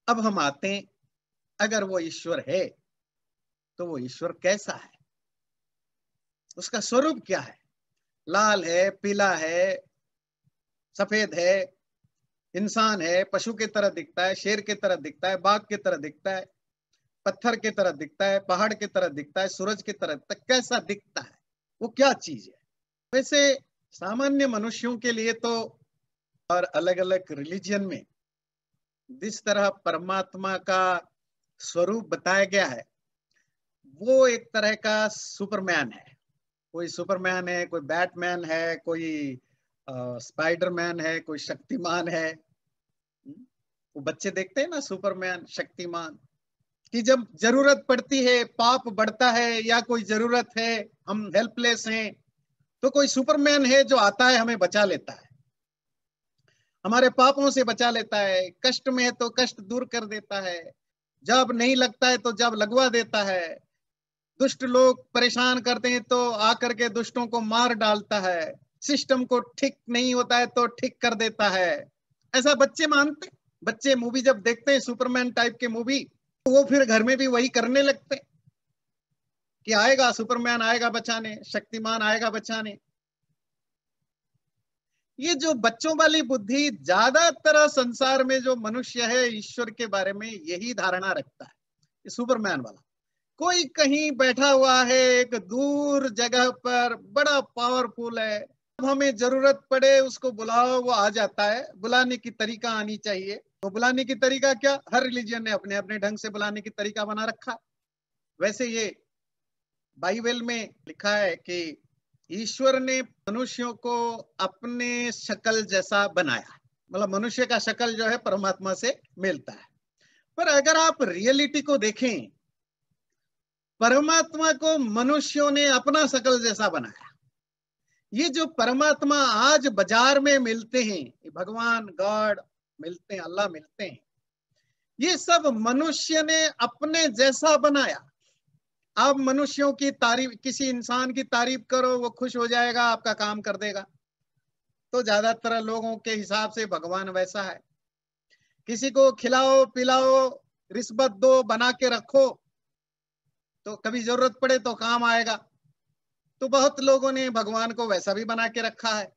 अब हम आते हैं, अगर वो ईश्वर है तो वो ईश्वर कैसा है, उसका स्वरूप क्या है? लाल है, पीला है, सफेद है, इंसान है, पशु की तरह दिखता है, शेर की तरह दिखता है, बाघ की तरह दिखता है, पत्थर की तरह दिखता है, पहाड़ की तरह दिखता है, सूरज की तरह दिखता है, कैसा दिखता है, वो क्या चीज है? वैसे सामान्य मनुष्यों के लिए तो, और अलग अलग रिलीजियन में जिस तरह परमात्मा का स्वरूप बताया गया है, वो एक तरह का सुपरमैन है। कोई सुपरमैन है, कोई बैटमैन है, कोई स्पाइडरमैन है, कोई शक्तिमान है। वो बच्चे देखते हैं ना सुपरमैन, शक्तिमान, कि जब जरूरत पड़ती है, पाप बढ़ता है या कोई जरूरत है, हम हेल्पलेस हैं, तो कोई सुपरमैन है जो आता है, हमें बचा लेता है, हमारे पापों से बचा लेता है, कष्ट में है तो कष्ट दूर कर देता है, जब नहीं लगता है तो जब लगवा देता है, दुष्ट लोग परेशान करते हैं तो आकर के दुष्टों को मार डालता है, सिस्टम को ठीक नहीं होता है तो ठीक कर देता है। ऐसा बच्चे मानते, बच्चे मूवी जब देखते हैं सुपरमैन टाइप के मूवी, तो वो फिर घर में भी वही करने लगते कि आएगा सुपरमैन, आएगा बचाने, शक्तिमान आएगा बचाने। ये जो बच्चों वाली बुद्धि, ज्यादातर संसार में जो मनुष्य है ईश्वर के बारे में यही धारणा रखता है, ये सुपरमैन वाला। कोई कहीं बैठा हुआ है एक दूर जगह पर, बड़ा पावरफुल है, अब हमें जरूरत पड़े उसको बुलाओ, वो आ जाता है। बुलाने की तरीका आनी चाहिए, तो बुलाने की तरीका क्या, हर रिलीजन ने अपने अपने ढंग से बुलाने की तरीका बना रखा। वैसे ये बाइबल में लिखा है कि ईश्वर ने मनुष्यों को अपने शक्ल जैसा बनाया, मतलब मनुष्य का शक्ल जो है परमात्मा से मिलता है। पर अगर आप रियलिटी को देखें, परमात्मा को मनुष्यों ने अपना शक्ल जैसा बनाया। ये जो परमात्मा आज बाजार में मिलते हैं, भगवान गॉड मिलते हैं, अल्लाह मिलते हैं, ये सब मनुष्य ने अपने जैसा बनाया। आप मनुष्यों की तारीफ, किसी इंसान की तारीफ करो, वो खुश हो जाएगा, आपका काम कर देगा। तो ज्यादातर लोगों के हिसाब से भगवान वैसा है। किसी को खिलाओ पिलाओ, रिश्वत दो, बना के रखो, तो कभी जरूरत पड़े तो काम आएगा। तो बहुत लोगों ने भगवान को वैसा भी बना के रखा है।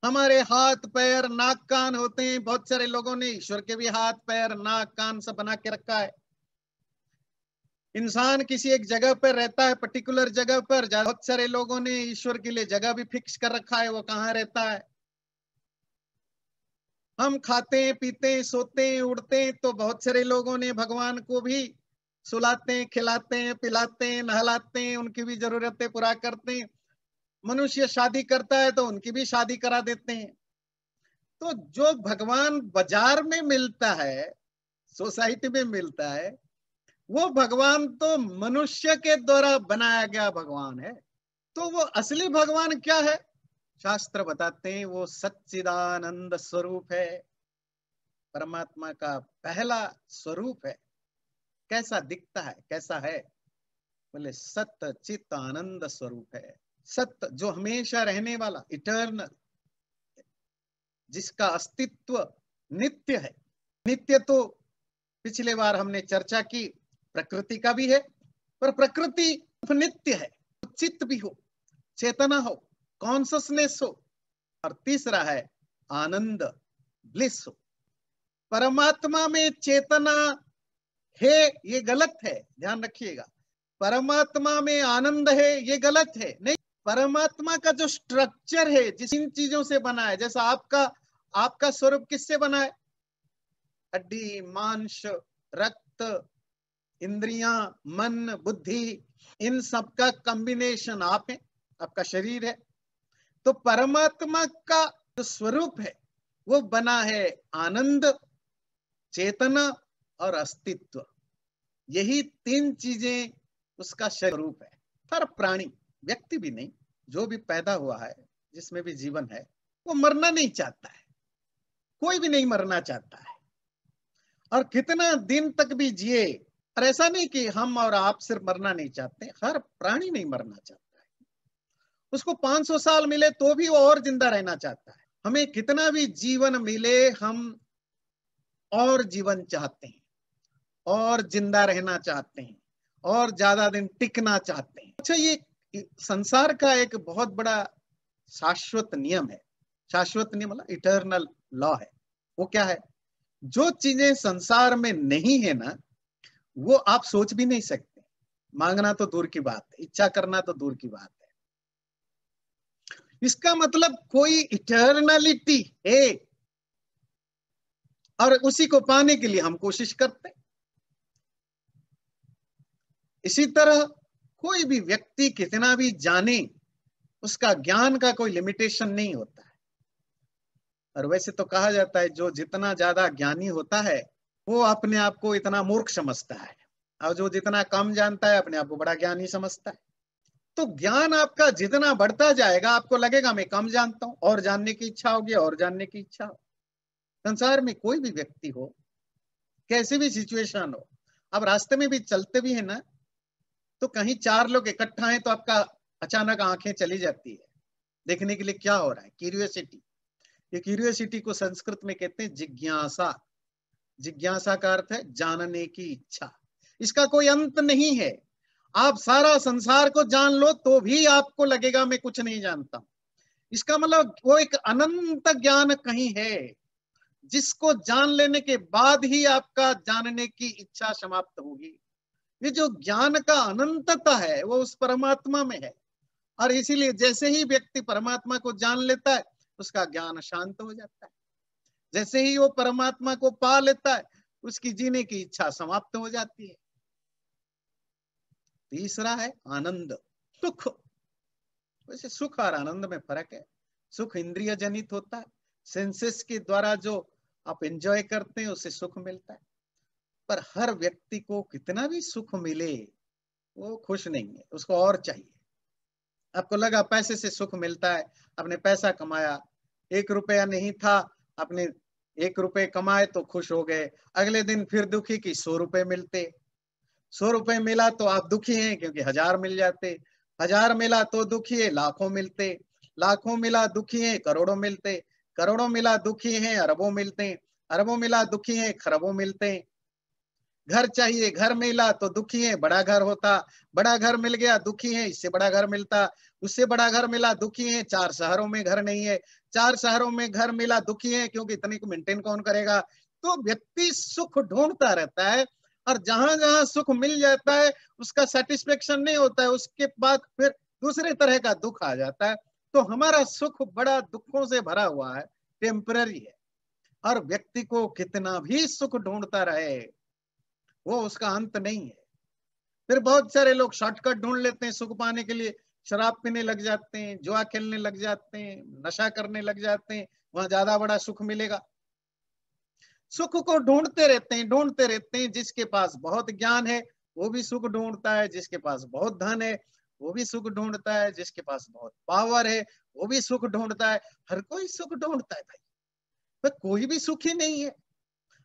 हमारे हाथ पैर नाक कान होते हैं, बहुत सारे लोगों ने ईश्वर के भी हाथ पैर नाक कान सब बना के रखा है। इंसान किसी एक जगह पर रहता है, पर्टिकुलर जगह पर, बहुत सारे लोगों ने ईश्वर के लिए जगह भी फिक्स कर रखा है, वो कहाँ रहता है। हम खाते हैं, पीते हैं, सोते हैं, उड़ते हैं, तो बहुत सारे लोगों ने भगवान को भी सुलाते हैं, खिलाते हैं, पिलाते हैं, नहलाते हैं, उनकी भी जरूरतें पूरा करते हैं। मनुष्य शादी करता है तो उनकी भी शादी करा देते हैं। तो जो भगवान बाजार में मिलता है, सोसाइटी में मिलता है, वो भगवान तो मनुष्य के द्वारा बनाया गया भगवान है। तो वो असली भगवान क्या है? शास्त्र बताते हैं वो सच्चिदानंद स्वरूप है, परमात्मा का पहला स्वरूप है। कैसा दिखता है, कैसा है? बोले सत्य चित आनंद स्वरूप है। सत्य जो हमेशा रहने वाला, इटर्नल, जिसका अस्तित्व नित्य है। नित्य तो पिछले बार हमने चर्चा की, प्रकृति का भी है, पर प्रकृति नित्य है। चित्त भी हो, चेतना हो, कॉन्शसनेस हो, और तीसरा है आनंद, ब्लिस हो। परमात्मा में चेतना है ये गलत है, ध्यान रखिएगा। परमात्मा में आनंद है ये गलत है, नहीं। परमात्मा का जो स्ट्रक्चर है, जिस इन चीजों से बना है, जैसा आपका स्वरूप किससे बना है? हड्डी मांस रक्त इंद्रियां मन बुद्धि, इन सब का कॉम्बिनेशन आप है, आपका शरीर है। तो परमात्मा का जो स्वरूप है वो बना है आनंद, चेतना और अस्तित्व। यही तीन चीजें उसका स्वरूप है। हर प्राणी, व्यक्ति भी नहीं, जो भी पैदा हुआ है, जिसमें भी जीवन है, वो मरना नहीं चाहता है। कोई भी नहीं मरना चाहता है, और कितना दिन तक भी जिए। और ऐसा नहीं कि हम और आप सिर्फ मरना नहीं चाहते, हर प्राणी नहीं मरना चाहता है। उसको 500 साल मिले तो भी वो और जिंदा रहना चाहता है। हमें कितना भी जीवन मिले, हम और जीवन चाहते हैं, और जिंदा रहना चाहते हैं, और ज्यादा दिन टिकना चाहते हैं। अच्छा, ये संसार का एक बहुत बड़ा शाश्वत नियम है। शाश्वत नियम मतलब इटर्नल लॉ है। वो क्या है? जो चीजें संसार में नहीं है ना, वो आप सोच भी नहीं सकते। मांगना तो दूर की बात है, इच्छा करना तो दूर की बात है। इसका मतलब कोई इटर्नलिटी है, और उसी को पाने के लिए हम कोशिश करते हैं। इसी तरह कोई भी व्यक्ति कितना भी जाने, उसका ज्ञान का कोई लिमिटेशन नहीं होता है। और वैसे तो कहा जाता है जो जितना ज्यादा ज्ञानी होता है वो अपने आप को इतना मूर्ख समझता है, और जो जितना कम जानता है अपने आप को बड़ा ज्ञानी समझता है। तो ज्ञान आपका जितना बढ़ता जाएगा आपको लगेगा मैं कम जानता हूं, और जानने की इच्छा होगी, और जानने की इच्छा हो। संसार में कोई भी व्यक्ति हो, कैसी भी सिचुएशन हो, अब रास्ते में भी चलते भी है ना, तो कहीं चार लोग इकट्ठा हैं तो आपका अचानक आंखें चली जाती है देखने के लिए क्या हो रहा है, क्यूरियोसिटी। ये क्यूरियोसिटी को संस्कृत में कहते हैं जिज्ञासा। जिज्ञासा का अर्थ है जानने की इच्छा। इसका कोई अंत नहीं है। आप सारा संसार को जान लो तो भी आपको लगेगा मैं कुछ नहीं जानता। इसका मतलब वो एक अनंत ज्ञान कहीं है, जिसको जान लेने के बाद ही आपका जानने की इच्छा समाप्त होगी। ये जो ज्ञान का अनंतता है वो उस परमात्मा में है। और इसीलिए जैसे ही व्यक्ति परमात्मा को जान लेता है उसका ज्ञान शांत हो जाता है। जैसे ही वो परमात्मा को पा लेता है उसकी जीने की इच्छा समाप्त हो जाती है। तीसरा है आनंद, सुख। वैसे सुख और आनंद में फर्क है। सुख इंद्रिय जनित होता है, सेंसेस के द्वारा जो आप एंजॉय करते हैं उससे सुख मिलता है। पर हर व्यक्ति को कितना भी सुख मिले वो खुश नहीं है, उसको और चाहिए। आपको लगा पैसे से सुख मिलता है, आपने पैसा कमाया, 1 रुपया नहीं था, आपने 1 रुपये कमाए तो खुश हो गए। अगले दिन फिर दुखी कि 100 रुपये मिलते। 100 रुपये मिला तो आप दुखी हैं क्योंकि 1000 मिल जाते। 1000 मिला तो दुखी है, लाखों मिलते। लाखों मिला दुखी है, करोड़ों मिलते। करोड़ों मिला दुखी है, अरबों मिलते। अरबों मिला दुखी है, खरबों मिलते। घर चाहिए, घर मिला तो दुखी है, बड़ा घर होता। बड़ा घर मिल गया, दुखी है, इससे बड़ा घर मिलता। उससे बड़ा घर मिला, दुखी है, 4 शहरों में घर नहीं है। 4 शहरों में घर मिला, दुखी है क्योंकि इतने को मेंटेन कौन करेगा। तो व्यक्ति सुख ढूंढता रहता है, और जहां जहां सुख मिल जाता है उसका सेटिस्फेक्शन नहीं होता है, उसके बाद फिर दूसरे तरह का दुख आ जाता है। तो हमारा सुख बड़ा दुखों से भरा हुआ है, टेम्पररी है। और व्यक्ति को कितना भी सुख ढूंढता रहे वो उसका अंत नहीं है। फिर बहुत सारे लोग शॉर्टकट ढूंढ लेते हैं सुख पाने के लिए। शराब पीने लग जाते हैं, जुआ खेलने लग जाते हैं, नशा करने लग जाते हैं, वहां ज्यादा बड़ा सुख मिलेगा। सुख को ढूंढते रहते हैं। जिसके पास बहुत ज्ञान है वो भी सुख ढूंढता है, जिसके पास बहुत धन है वो भी सुख ढूंढता है, जिसके पास बहुत पावर है वो भी सुख ढूंढता है। हर कोई सुख ढूंढता है भाई, पर कोई भी सुखी नहीं है।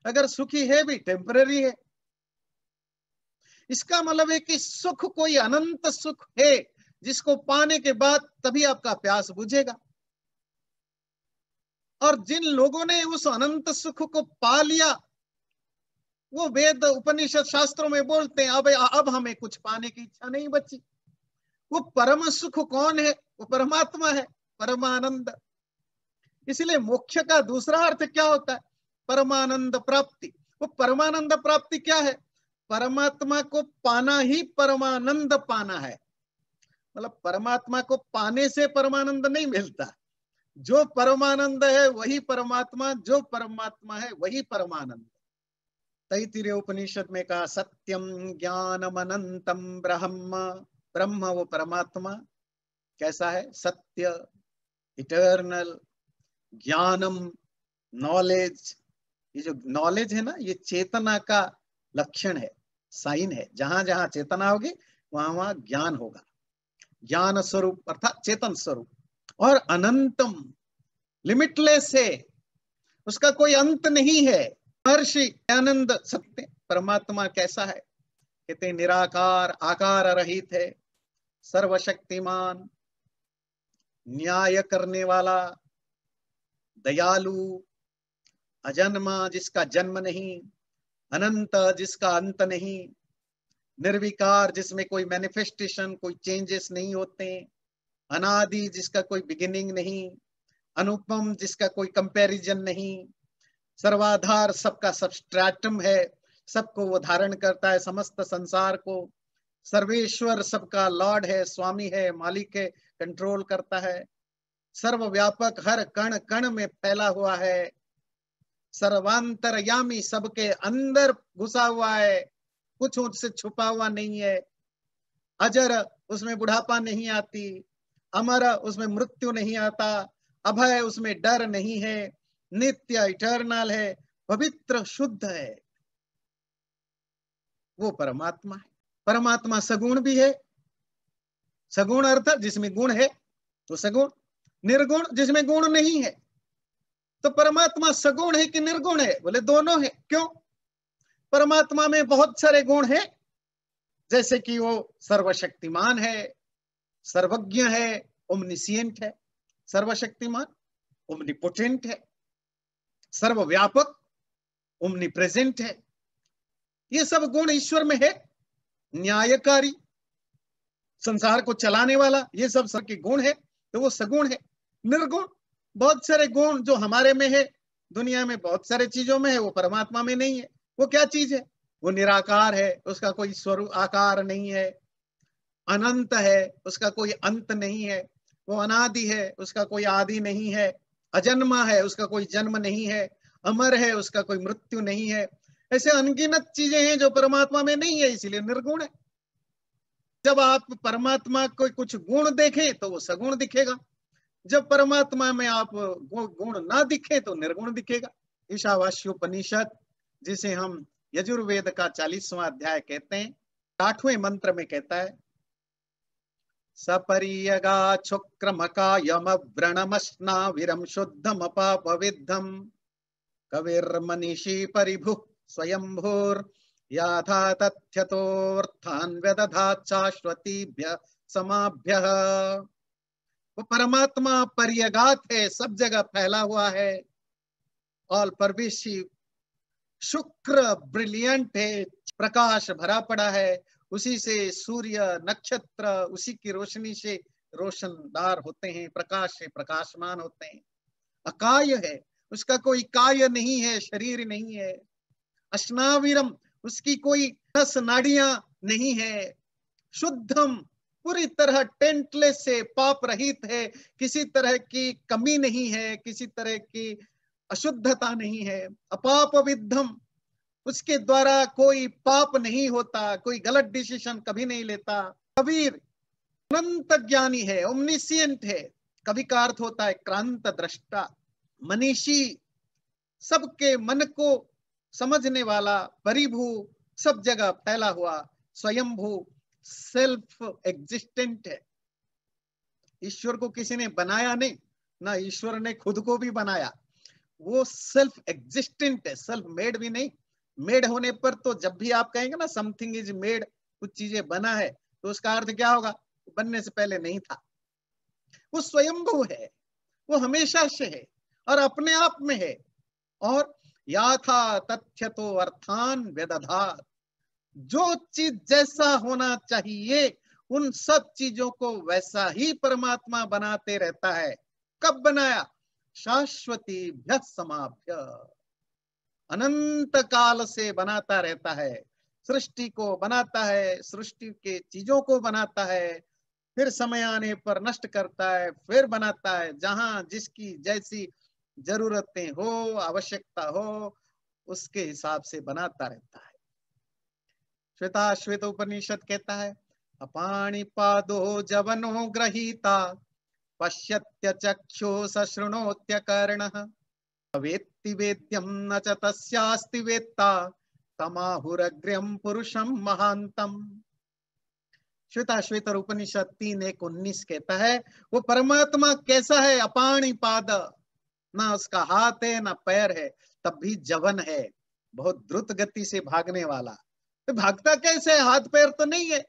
अगर सुखी है भी टेम्पररी है। इसका मतलब है कि सुख कोई अनंत सुख है, जिसको पाने के बाद तभी आपका प्यास बुझेगा। और जिन लोगों ने उस अनंत सुख को पा लिया वो वेद उपनिषद शास्त्रों में बोलते हैं अब हमें कुछ पाने की इच्छा नहीं बची। वो परम सुख कौन है? वो परमात्मा है, परमानंद। इसलिए मोक्ष का दूसरा अर्थ क्या होता है? परमानंद प्राप्ति। वो परमानंद प्राप्ति क्या है? परमात्मा को पाना ही परमानंद पाना है। मतलब परमात्मा को पाने से परमानंद नहीं मिलता। जो परमानंद है वही परमात्मा, जो परमात्मा है वही परमानंद। तैत्तिरीय उपनिषद में कहा सत्यम ज्ञानम अनंतम ब्रह्म। ब्रह्म वो परमात्मा कैसा है? सत्य, इटर्नल, ज्ञानम, नॉलेज। ये जो नॉलेज है ना, ये चेतना का लक्षण है, साइन है। जहां जहां चेतना होगी वहां वहां ज्ञान होगा। ज्ञान स्वरूप अर्थात चेतन स्वरूप। और अनंतम, लिमिटलेस है, उसका कोई अंत नहीं है। महर्षि आनंद सत्य परमात्मा कैसा है? कहते निराकार, आकार रहित है, सर्वशक्तिमान, न्याय करने वाला, दयालु, अजन्मा जिसका जन्म नहीं, अनंत जिसका अंत नहीं, निर्विकार जिसमें कोई मैनिफेस्टेशन, कोई चेंजेस नहीं होते, अनादि जिसका कोई बिगिनिंग नहीं, अनुपम जिसका कोई कंपैरिजन नहीं, सर्वाधार सबका सबस्ट्रैटम है, सबको वो धारण करता है, समस्त संसार को, सर्वेश्वर सबका लॉर्ड है, स्वामी है, मालिक है, कंट्रोल करता है, सर्वव्यापक हर कण कण में फैला हुआ है, सर्वांतरयामी सबके अंदर घुसा हुआ है, कुछ उससे छुपा हुआ नहीं है, अजर उसमें बुढ़ापा नहीं आती, अमर उसमें मृत्यु नहीं आता, अभय उसमें डर नहीं है, नित्य इटर्नल है, पवित्र शुद्ध है, वो परमात्मा है। परमात्मा सगुण भी है, सगुण अर्थ जिसमें गुण है तो सगुण, निर्गुण जिसमें गुण नहीं है। तो परमात्मा सगुण है कि निर्गुण है? बोले दोनों है। क्यों? परमात्मा में बहुत सारे गुण हैं, जैसे कि वो सर्वशक्तिमान है, सर्वज्ञ है, ओमनिसिएंट है, सर्वशक्तिमान, ओमनिपोटेंट है, सर्वव्यापक, ओमनिप्रेजेंट है। ये सब गुण ईश्वर में है। न्यायकारी, संसार को चलाने वाला, ये सब सबके गुण है, तो वो सगुण है। निर्गुण, बहुत सारे गुण जो हमारे में है, दुनिया में बहुत सारे चीजों में है, वो परमात्मा में नहीं है। वो क्या चीज है? वो निराकार है, उसका कोई स्वरूप आकार नहीं है, अनंत है, उसका कोई अंत नहीं है, वो अनादि है, उसका कोई आदि नहीं है, अजन्मा है, उसका कोई जन्म नहीं है, अमर है, उसका कोई मृत्यु नहीं है। ऐसे अनगिनत चीजें हैं जो परमात्मा में नहीं है, इसीलिए निर्गुण है। जब आप परमात्मा को कुछ गुण देखें तो वो सगुण दिखेगा, जब परमात्मा में आप गुण ना दिखे तो निर्गुण दिखेगा। ईशावास्योपनिषद, जिसे हम यजुर्वेद का 40वां अध्याय कहते हैं, 8वें मंत्र में कहता है, सपरियगा शुक्रमकायमव्रणमश्ना विरम शुद्धमपापविद्धम कविर्मनीषी परिभु स्वयंभूर याथा तथ्यतोर्थान् व्यदधात् शाश्वतीभ्य समाभ्यः। वो परमात्मा पर्यगात है, सब जगह फैला हुआ है, ऑल परवेसिव, शुक्र ब्रिलियंट है, प्रकाश भरा पड़ा है, उसी से सूर्य नक्षत्र उसी की रोशनी से रोशनदार होते हैं, प्रकाश से प्रकाशमान होते हैं। अकाय है, उसका कोई काय नहीं है, शरीर नहीं है। अश्नाविरम, उसकी कोई नस नाड़ियां नहीं है। शुद्धम, पूरी तरह टेंटलेस से पाप रहित है, किसी तरह की कमी नहीं है, किसी तरह की अशुद्धता नहीं है। अपाप विद्धम, उसके द्वारा कोई पाप नहीं होता, कोई गलत डिसीजन कभी नहीं लेता। कबीर, अनंत ज्ञानी है, ओमनिसिएंट है। कवि का अर्थ होता है क्रांत दृष्टा। मनीषी, सबके मन को समझने वाला, परिभू, सब जगह फैला हुआ, स्वयंभू, सेल्फ एग्जिस्टेंट है। ईश्वर को किसी ने बनाया नहीं, ना ईश्वर ने खुद को भी बनाया, वो सेल्फ एग्जिस्टेंट है, सेल्फ मेड भी नहीं। मेड होने पर तो जब भी आप कहेंगे ना समथिंग इज मेड, कुछ चीजें बना है, तो उसका अर्थ क्या होगा? बनने से पहले नहीं था। वो स्वयंभू है, वो हमेशा से है और अपने आप में है। और याथा तथ्य तो अर्थान व्यदधात, जो चीज जैसा होना चाहिए उन सब चीजों को वैसा ही परमात्मा बनाते रहता है। कब बनाया? शाश्वतीभ्य समाभ्य, अनंत काल से बनाता रहता है। सृष्टि को बनाता है, सृष्टि के चीजों को बनाता है, फिर समय आने पर नष्ट करता है, फिर बनाता है। जहां जिसकी जैसी जरूरतें हो, आवश्यकता हो, उसके हिसाब से बनाता रहता है। श्वेताश्वेत उपनिषद कहता है, अपाणिपादो जवनो गृहीता पश्यत्य चक्षुः सशृणोत्य कर्णः वेत्ति वेद्यं न च तस्यास्ति वेत्ता तमाहुरग्र्यं पुरुषं महान्तम। श्वेताश्वेतर उपनिषद 3:1-19 कहता है, वो परमात्मा कैसा है? अपाणिपाद, ना उसका हाथ है ना पैर है, तब भी जवन है, बहुत द्रुत गति से भागने वाला। तो भागता कैसे? हाथ पैर तो नहीं है,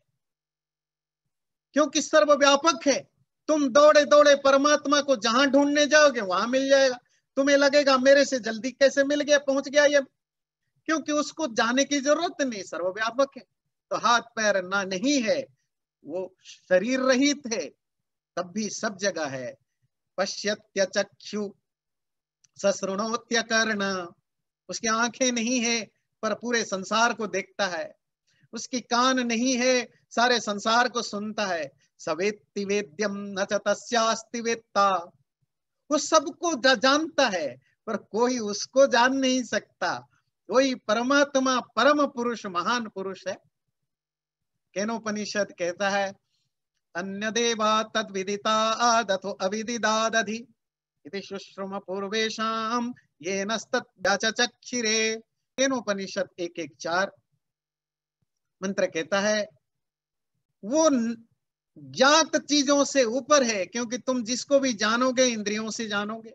क्योंकि सर्वव्यापक है। तुम दौड़े दौड़े परमात्मा को जहां ढूंढने जाओगे वहां मिल जाएगा। तुम्हें लगेगा मेरे से जल्दी कैसे मिल गया, पहुंच गया ये, क्योंकि उसको जाने की जरूरत नहीं, सर्वव्यापक है। तो हाथ पैर ना नहीं है, वो शरीर रहित है, तब भी सब जगह है। पश्यत्य चक्षु सशृणोत्य कर्ण, उसकी आंखें नहीं है पर पूरे संसार को देखता है। उसकी कान नहीं है, सारे संसार को सुनता है। सवेत्ति वेद्यम न च तस्यास्ति वेत्ता, वो सबको जानता है पर कोई उसको जान नहीं सकता। वही परमात्मा परम पुरुष महान पुरुष है। केनोपनिषद कहता है अन्य देवा तद विदिता आदथो अविदिदादधि इति शुश्रुम पूर्वेशाम ये नस्तच्चिरे। केनोपनिषद 1:1-4 मंत्र कहता है वो ज्ञात चीजों से ऊपर है, क्योंकि तुम जिसको भी जानोगे इंद्रियों से जानोगे,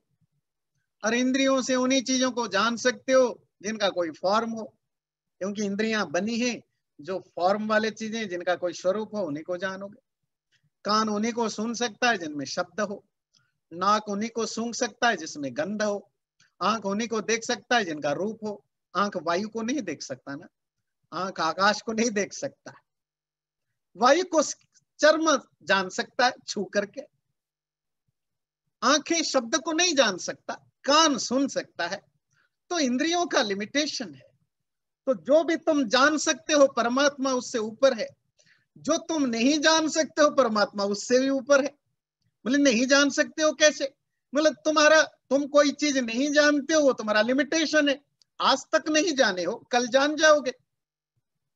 और इंद्रियों से उन्हीं चीजों को जान सकते हो जिनका कोई फॉर्म हो, क्योंकि इंद्रियां बनी हैं जो फॉर्म वाले चीजें, जिनका कोई स्वरूप हो उन्हीं को जानोगे। कान उन्हीं को सुन सकता है जिनमें शब्द हो, नाक उन्हीं को सूंघ सकता है जिसमें गंध हो, आंख उन्हीं को देख सकता है जिनका रूप हो। आंख वायु को नहीं देख सकता ना, आंख आकाश को नहीं देख सकता, वायु को चर्म जान सकता है छू करके, आंखें शब्द को नहीं जान सकता, कान सुन सकता है। तो इंद्रियों का लिमिटेशन है। तो जो भी तुम जान सकते हो परमात्मा उससे ऊपर है, जो तुम नहीं जान सकते हो परमात्मा उससे भी ऊपर है। मतलब नहीं जान सकते हो कैसे, मतलब तुम कोई चीज नहीं जानते हो, वो तुम्हारा लिमिटेशन है। आज तक नहीं जाने हो, कल जान जाओगे।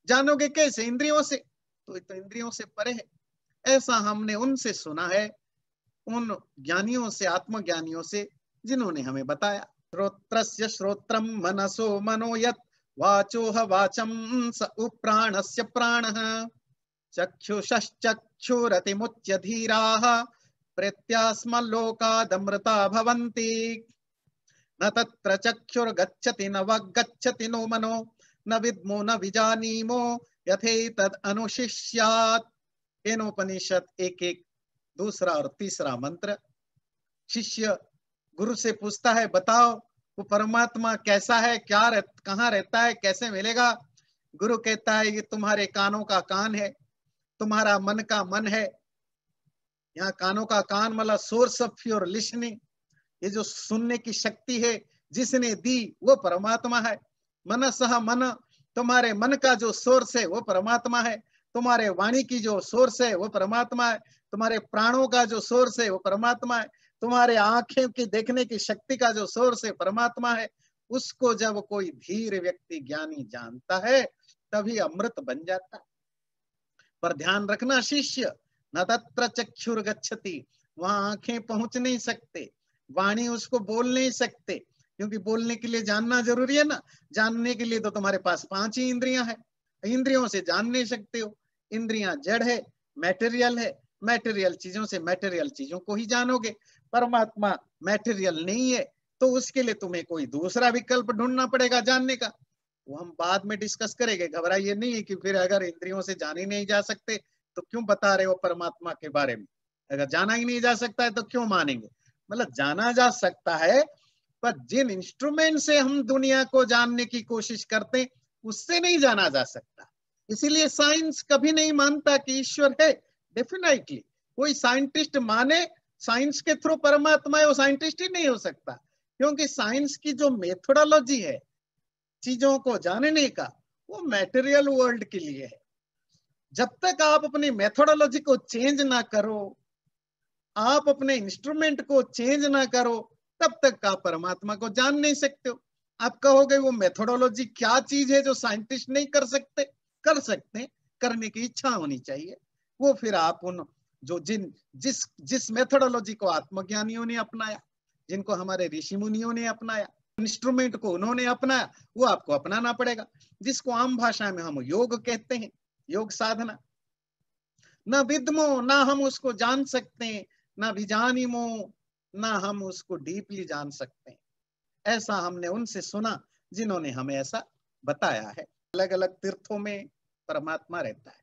जानोगे कैसे? इंद्रियों से। तो इंद्रियों से परे है। ऐसा हमने उनसे सुना है, उन ज्ञानियों से, आत्मज्ञानियों से, जिन्होंने हमें बताया। श्रोत्रस्य श्रोत्रम मनसो मनो यत् वाचोह वाचम स उप्राणस्य प्राणः चक्षुषश्चक्षुरतिमुच्य धीराः प्रेत्यास्मल्लोकादमृता भवन्ति न तत्र चक्षुर्गच्छति न वाग्गच्छति नो मनो न विद्मो न विजानीमो यथेतद् अनुशिष्यात्। केनोपनिषद 1:1 और 3 मंत्र। शिष्य गुरु से पूछता है बताओ वो परमात्मा कैसा है, कहाँ रहता है, कैसे मिलेगा? गुरु कहता है ये तुम्हारे कानों का कान है, तुम्हारा मन का मन है। यहाँ कानों का कान मतलब सोर्स ऑफ योर लिसनिंग, ये जो सुनने की शक्ति है जिसने दी वो परमात्मा है। मनसः मन, तुम्हारे मन का जो सोर्स है वो परमात्मा है। तुम्हारे वाणी की जो सोर्स है वो परमात्मा है। तुम्हारे प्राणों का जो सोर्स है वो परमात्मा है। तुम्हारे आंखें की देखने की शक्ति का जो सोर्स है परमात्मा है। उसको जब कोई धीर व्यक्ति ज्ञानी जानता है तभी अमृत बन जाता है। पर ध्यान रखना शिष्य, न तत्र चक्षुर्गच्छति, वहां आंखें पहुंच नहीं सकते, वाणी उसको बोल नहीं सकते, क्योंकि बोलने के लिए जानना जरूरी है ना। जानने के लिए तो तुम्हारे पास 5 ही इंद्रियां हैं, इंद्रियों से जान नहीं सकते हो। इंद्रियां जड़ है, मैटेरियल है, मैटेरियल चीजों से मैटेरियल चीजों को ही जानोगे। परमात्मा मैटेरियल नहीं है, तो उसके लिए तुम्हें कोई दूसरा विकल्प ढूंढना पड़ेगा जानने का। वो हम बाद में डिस्कस करेंगे, घबराइए नहीं कि फिर अगर इंद्रियों से जान ही नहीं जा सकते तो क्यों बता रहे हो परमात्मा के बारे में। अगर जाना ही नहीं जा सकता है तो क्यों मानेंगे? मतलब जाना जा सकता है, पर जिन इंस्ट्रूमेंट से हम दुनिया को जानने की कोशिश करते हैं उससे नहीं जाना जा सकता। इसीलिए साइंस कभी नहीं मानता कि ईश्वर है। डेफिनेटली कोई साइंटिस्ट माने साइंस के थ्रू परमात्मा है, वो साइंटिस्ट ही नहीं हो सकता, क्योंकि साइंस की जो मेथोडोलॉजी है चीजों को जानने का, वो मैटेरियल वर्ल्ड के लिए है। जब तक आप अपनी मेथोडोलॉजी को चेंज ना करो, आप अपने इंस्ट्रूमेंट को चेंज ना करो, तब तक आप परमात्मा को जान नहीं सकते हो। आप कहोगे वो मेथोडोलॉजी क्या चीज है जो साइंटिस्ट नहीं कर सकते? कर सकते, करने की इच्छा होनी चाहिए। वो फिर आप उन जो जिस मेथोडोलॉजी को आत्मज्ञानियों ने अपनाया, जिनको हमारे ऋषि मुनियों ने अपनाया, इंस्ट्रूमेंट को उन्होंने अपनाया, वो आपको अपनाना पड़ेगा, जिसको आम भाषा में हम योग कहते हैं, योग साधना। न विद्मो, ना हम उसको जान सकते हैं, ना विजानीमो, ना हम उसको डीपली जान सकते हैं। ऐसा हमने उनसे सुना जिन्होंने हमें ऐसा बताया है। अलग अलग तीर्थों में परमात्मा रहता है।